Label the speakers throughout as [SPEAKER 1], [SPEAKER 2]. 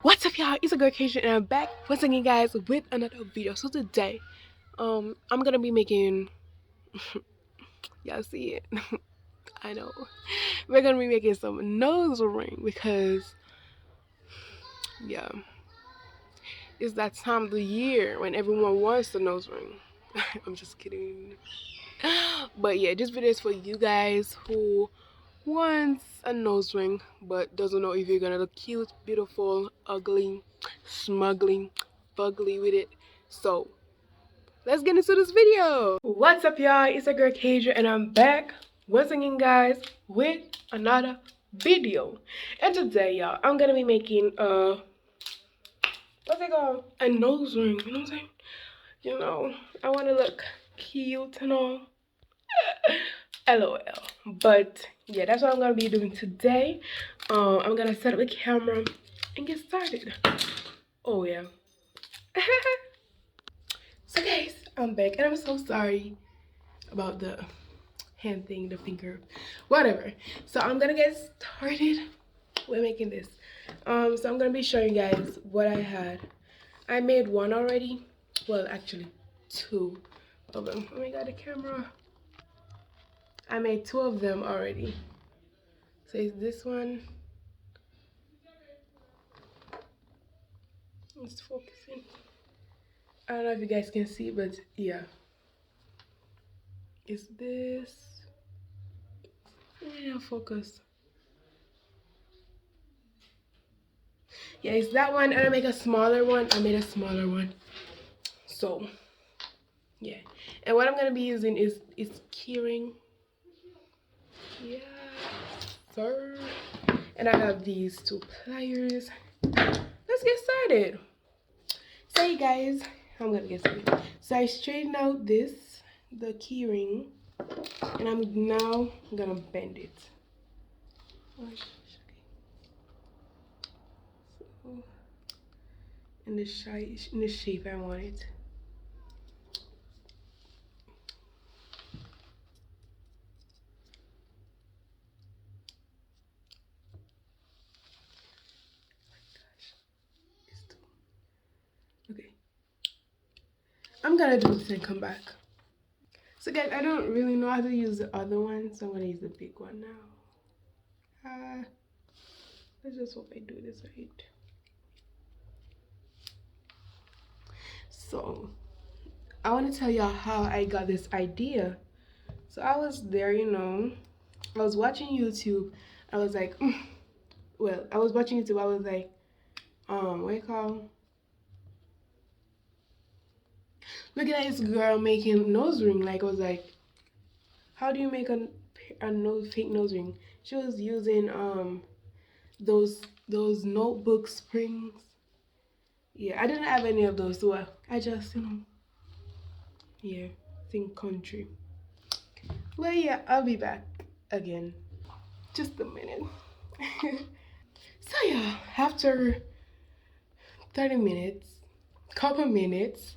[SPEAKER 1] What's up, y'all? It's a girl Keisha, and I'm back once again, guys, with another video. So today, I'm gonna be making y'all see it. I know we're gonna be making some nose ring because yeah, it's that time of the year when everyone wants the nose ring. I'm just kidding. But yeah, this video is for you guys who wants a nose ring but doesn't know if you're gonna look cute, beautiful, ugly, smuggling, fugly with it. So let's get into this video. What's up, y'all? It's a girl Kaja, and I'm back once again, guys, with another video. And today, y'all, I'm gonna be making what's it called? A nose ring. You know what I'm saying? You know, I want to look cute and all. LOL. But yeah, that's what I'm gonna be doing today. I'm gonna set up the camera and get started. Oh yeah. So guys, I'm back, and I'm so sorry about the hand thing, the finger, whatever. So I'm gonna get started with making this. So I'm gonna be showing you guys what I had. I made one already. Well, actually, two of them. Oh my god, the camera. I made two of them already. So it's this one. It's focusing. I don't know if you guys can see, but yeah. It's this. Yeah, focus. Yeah, it's that one, and I make a smaller one. I made a smaller one. So yeah, and what I'm gonna be using is keyring. Yeah, sir. And I have these two pliers. Let's get started. So you guys, I'm gonna get started. So I straightened out the keyring, and I'm now gonna bend it. So in the shape I want it. Okay, I'm gonna do this and come back. So guys, I don't really know how to use the other one, so I'm gonna use the big one now. Let's just hope I do this right. So I want to tell y'all how I got this idea. So I was there, you know, I was watching YouTube. I was like, well, I was watching YouTube. I was like, what you call? Look at this girl making nose ring. Like, I was like, how do you make a fake nose ring? She was using those notebook springs. Yeah, I didn't have any of those, so I just, you know, yeah, think country. Well, yeah, I'll be back again. Just a minute. So yeah, after 30 minutes, couple minutes,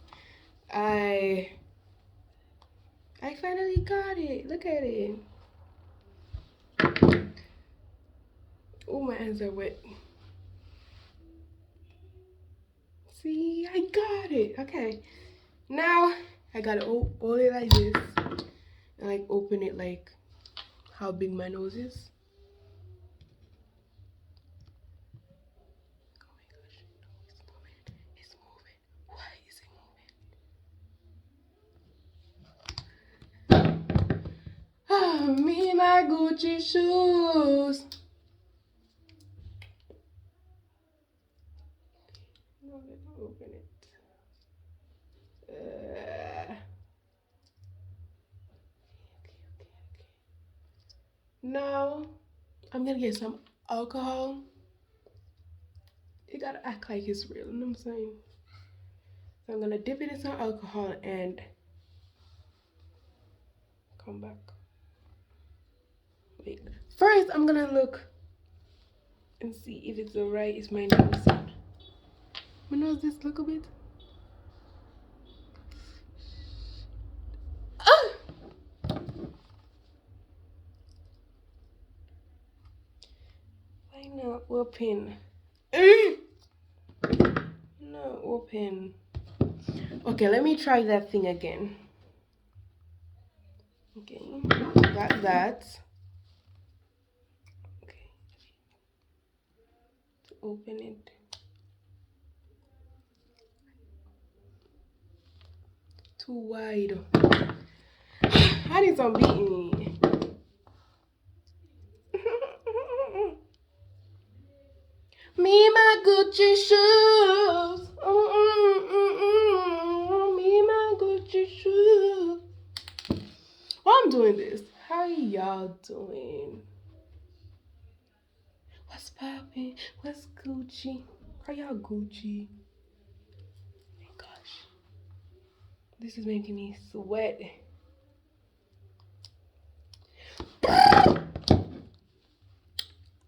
[SPEAKER 1] I finally got it. Look at it. Oh, my hands are wet. See, I got it. Okay, now I gotta hold it like this and like open it like how big my nose is. Oh my gosh, it's moving. It's moving. Why is it moving? Oh, me and my Gucci shoes. No, let me open it. Now I'm gonna get some alcohol. You gotta act like it's real, you know what I'm saying? So I'm gonna dip it in some alcohol and come back. Wait. First, I'm gonna look and see if it's alright. Is my nose? My nose just look a bit. Ah! Why not open? open. Okay, let me try that thing again. Okay, got that. Okay, to open it. Too wide. I need some beating. Me, my Gucci shoes. Me, my Gucci shoes. Why I'm doing this? How y'all doing? What's poppin'? What's Gucci? Are y'all Gucci? Oh my gosh. This is making me sweat.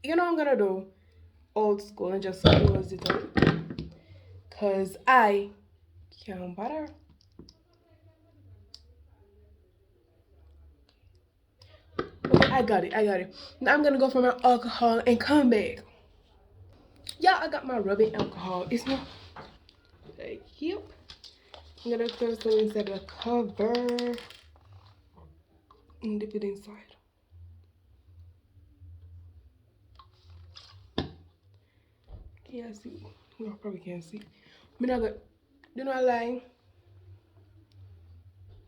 [SPEAKER 1] You know what I'm gonna do? Old school and just close it up. Cause I can't bother. Okay, I got it. Now I'm gonna go for my alcohol and come back. Yeah, I got my rubbing alcohol. It's not like, yep. I'm gonna throw some inside the cover and dip it inside. Can you see? No, I probably can't see. Me not gonna, do not lie.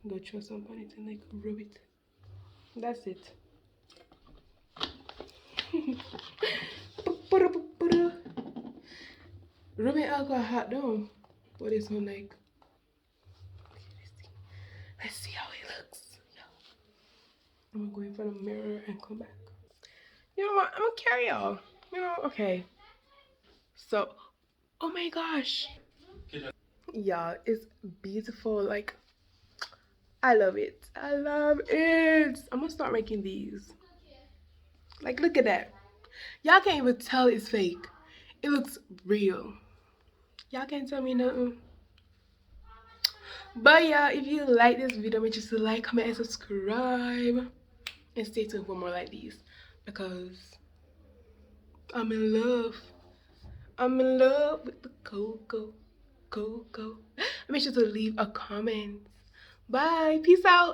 [SPEAKER 1] Go throw some on it and like rub it. That's it. Rubbing alcohol hot down. What is on like? Let's see how it looks. Yeah. I'm gonna go in front of the mirror and come back. You know what? I'm gonna carry y'all. You know, okay. So, oh my gosh. Yeah, it's beautiful. Like, I love it. I love it. I'm gonna start making these. Like, look at that. Y'all can't even tell it's fake. It looks real. Y'all can't tell me nothing. But yeah, if you like this video, make sure to like, comment, and subscribe. And stay tuned for more like these. Because I'm in love. I'm in love with the cocoa. Cocoa. Make sure to leave a comment. Bye. Peace out.